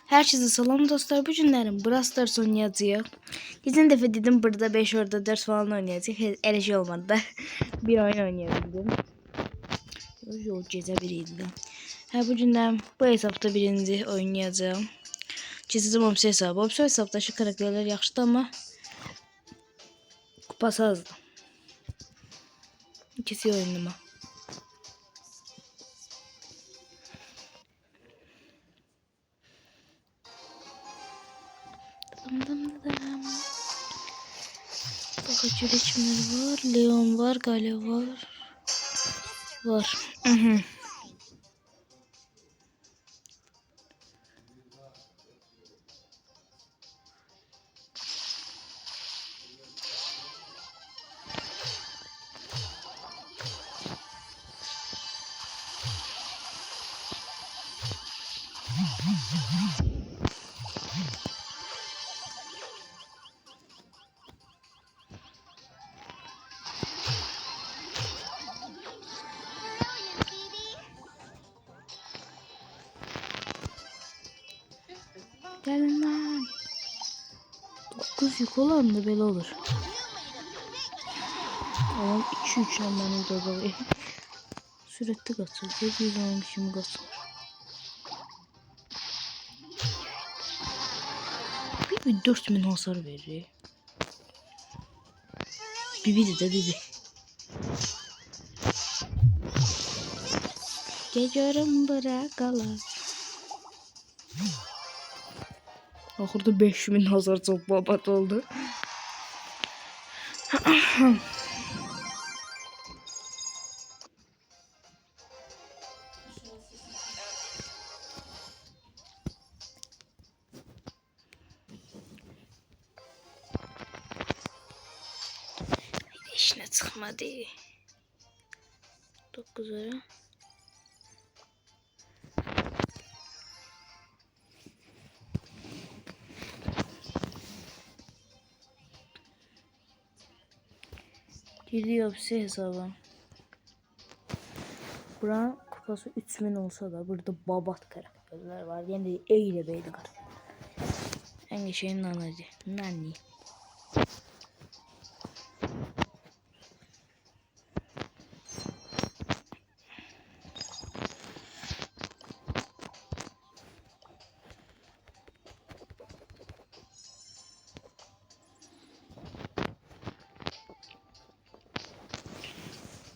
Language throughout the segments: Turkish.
Herkese salam dostlar. Bu günlerim Brawl Stars oynayacağıq. Geçen dəfə dedim burada 5 orada 4 falan oynayacağıq. Elə şey olmadı da. Bir oyun oynayabildim. O gecə bir idi. Bu gündən bu hesabda birinci oynayacağım. Keçəcəm Opsi hesabı. Opsi hesabdakı karakterler yaxşıdır ama kupası azdır. İkisi oyunuma. Bakıcı kimler var? Leon var, Gale var. Var. Gelin lan. 9 yük olan da böyle olur. Oğlum 2-3 hemen orada sürekli kaçır. Bir zaman şimdi kaçır. Bir 4000 hasar verir. Bibi de bibi. Geliyorum bırakalım. Ahırda 5000 hasar çok babat oldu. İşine çıkmadı. 9 lira. Gidiyor Opsi hesabı. Buranın kupası 3000 olsa da burada babat karakterler var. Yani eyle beyli karakter. En geçenin anacı. Nanni.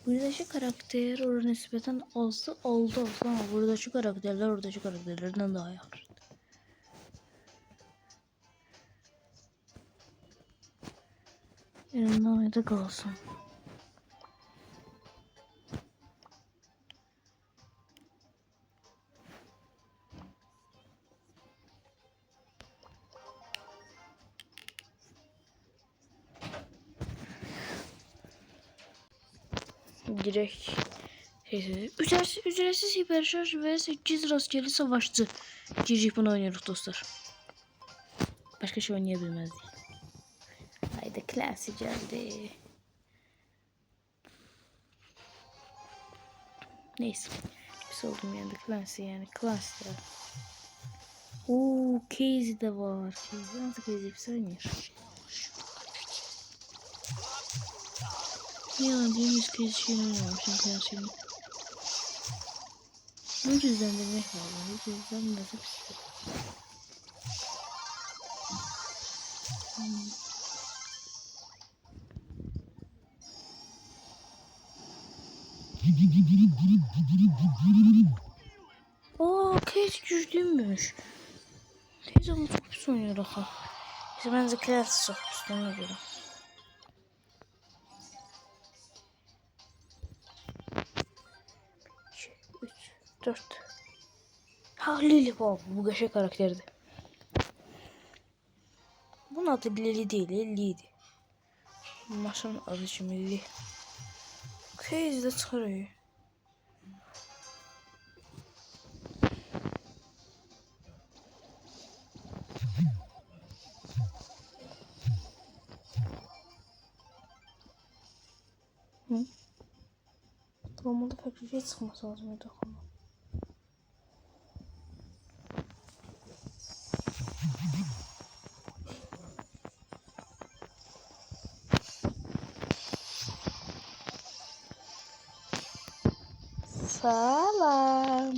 Buradaki karakter oraya nispeten oldu ama buradaki karakterler oradaki karakterlerden daha yakın. Elimden ayda kalsın. Direkt ücretsiz hiper şarj ve 8 rastgele savaşçı. Girecek bunu oynuyoruz dostlar. Başka şey oynayabilmezdik. Haydi klasi geldi. Neyse. Biz oldum yani klasi yani klasi. Ooo Casey de var. Casey nasıl Casey bir saniye. Yalan deniz Casey'ini oynamışım klasini. Bu yüzden demek lazım. Bu yüzden nasıl pis. Ooo Casey güçlüymüş. Casey ama çok pis oynuyor daha. İşte bence klasi çok pis ona göre. 3, 4. Ha Lily bu gaşa karakterdi. Bunun adı Lily değil, Lily'ydi. Maşanın adı şimdi Lily. Casey de çıkarıyor. Hı? Normalde fabrikaya çıkması lazım ama. Salam.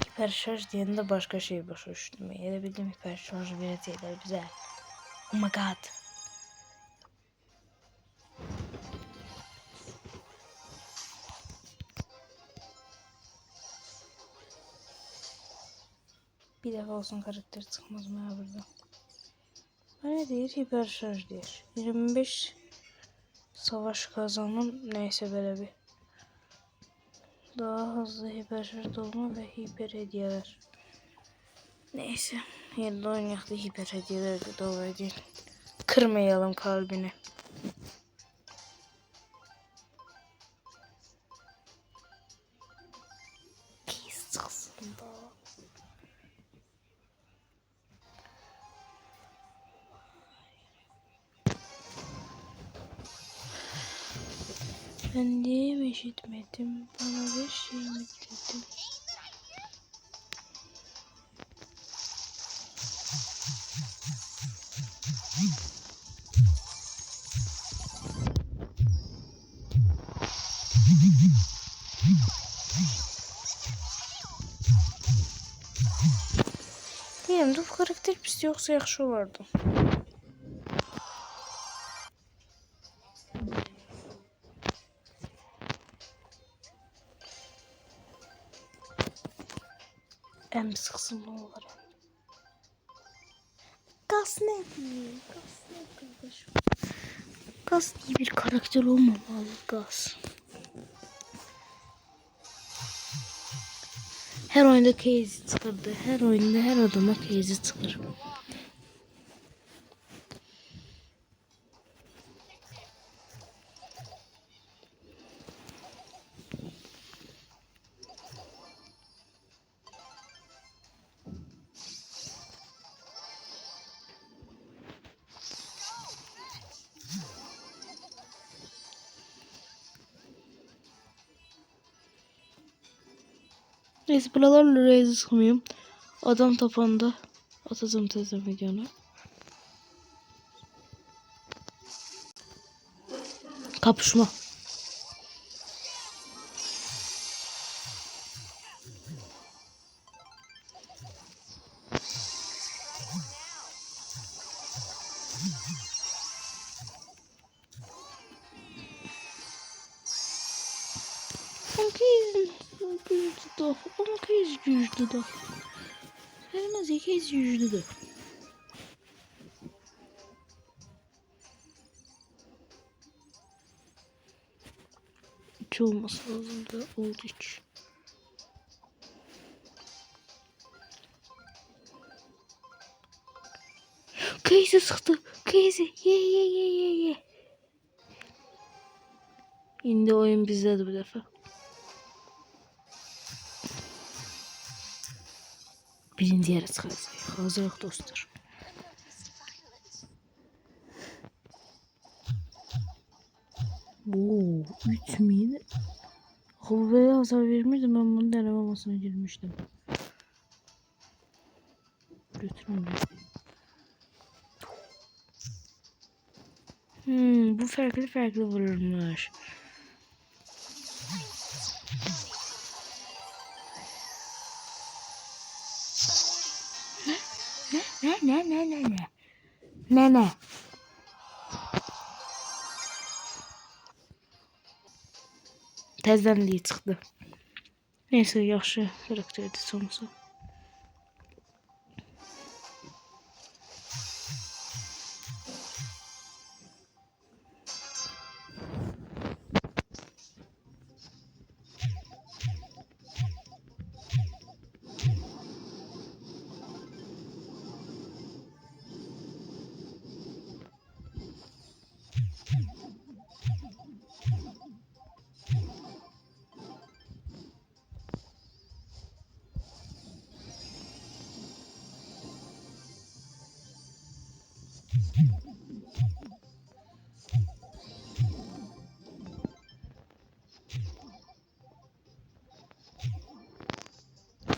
Hiper şarj diyende başka şey başa düştüm. Elə bildim hiper şarj verəcəklər bizə. Oh my god. Bir defa olsun karakter çıkmaz mı ya burada? Ne deyir? Hiper şarj deyir. 25 savaş kazanım. Neyse böyle bir. Daha hızlı hiper şarj olma ve hiper hediyeler. Neyse. Yerinde oynayaklı hiper hediyeler de doğru değil. Kırmayalım kalbini. Pis çıksın da. Ben niye işitmedim? Bana bir şey mi dedim? Bilmiyorum, bu karakter pis yoksa yaxşı olardı. En pis kısım ne olur? Gas ne diyor? Gas ne kardeşim? Gas diye bir karakter olmamalı. Gas. Her oyunda Casey çıkardı. Her oyunda her adama Casey çıkar. Neyse buralarla reis sıkmıyorum. Adam tapanda atacağım tezden videonu. Kapışma. On kez güçlü de. Hermez 2 güçlü de. Hiç olması lazım da oldu hiç. Casey sıktı. Casey ye. Şimdi oyun bizdedir bu defa. Birinci yere çıkacağız. Hazırlık dostlar. Oo, 3000. Havaya hasar vermiştim, ben bunu deneme masasına girmiştim. Götürün. Bu farklı vururmuş. Ne? Tezden diye çıktı. Neyse yaxşı karakterdi sonrası.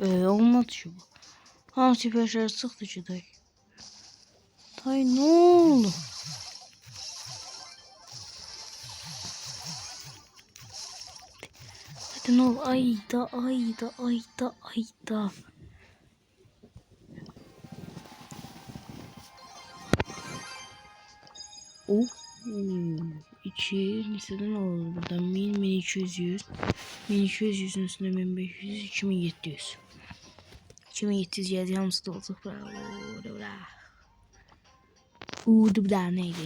Olmadı şu bu. Hamsi başarı sıktı çuday. Ay ne oldu? Hadi ne oldu? Ayda. Oh. İçi liseden olur buradan 1200 1200'ün üstünde 1500 2700 geldi hamısı da olacak. Dubla neydi?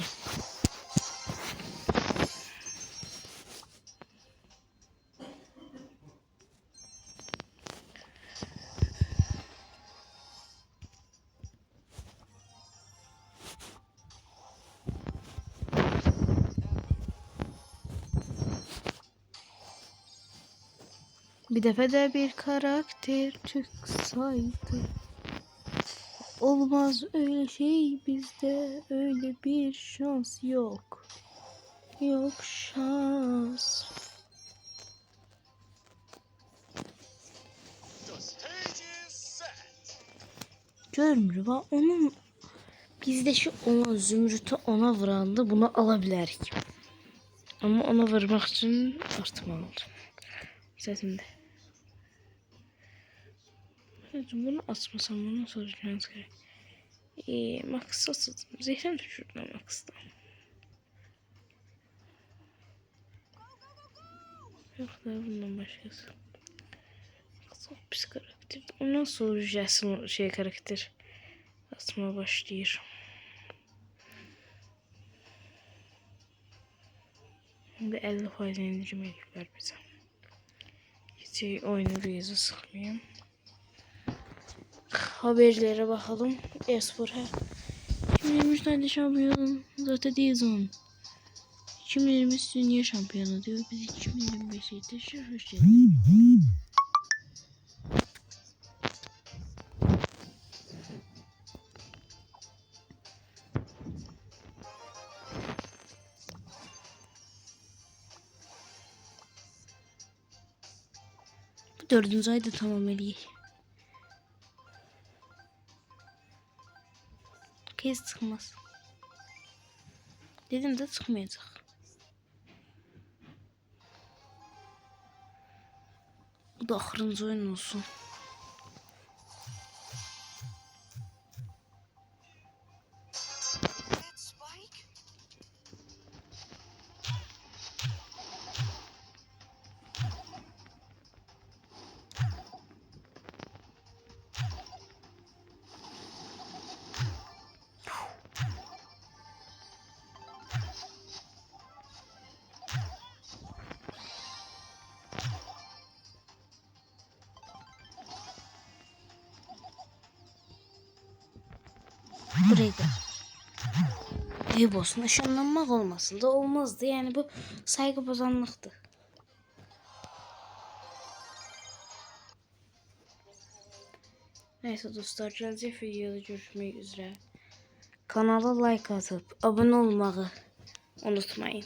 Bir defa da bir karakter çıksaydı. Olmaz öyle şey, bizde öyle bir şans yok. Yok şans. Görmür va onun bizde şu ona zümrütü ona vuranda bunu alabilirik. Ama ona vurmak için artmalıdır. Sesinde. Bunu asmasam bunu soracağınız gerek. Maksasızım. Zehrim düşürdüm maksada. Yok da bundan başkası. Çok pis karakter. Ondan sonra Jason karakter asmaya başlıyor. Şimdi 50% indirim edipler bize. Hiç oyunu rüyası sıkmayayım. Haberlere bakalım. Espor 2023 tane şampiyon. Zaten Dizon. 2023 dünya şampiyonu diyor. Biz 2025'e teşebbüs edelim. Bu 4. ayda tamamlayalım. Kez çıkmaz. Dedim de çıkmayacak. Bu da ahırıncı oyun olsun. Buraya da. Eyüp olsun, ışınlanmak olmasın da olmazdı. Yani bu saygı bozanlıktı. Neyse dostlar, gelecek videoda görüşmek üzere. Kanala like atıp abone olmayı unutmayın.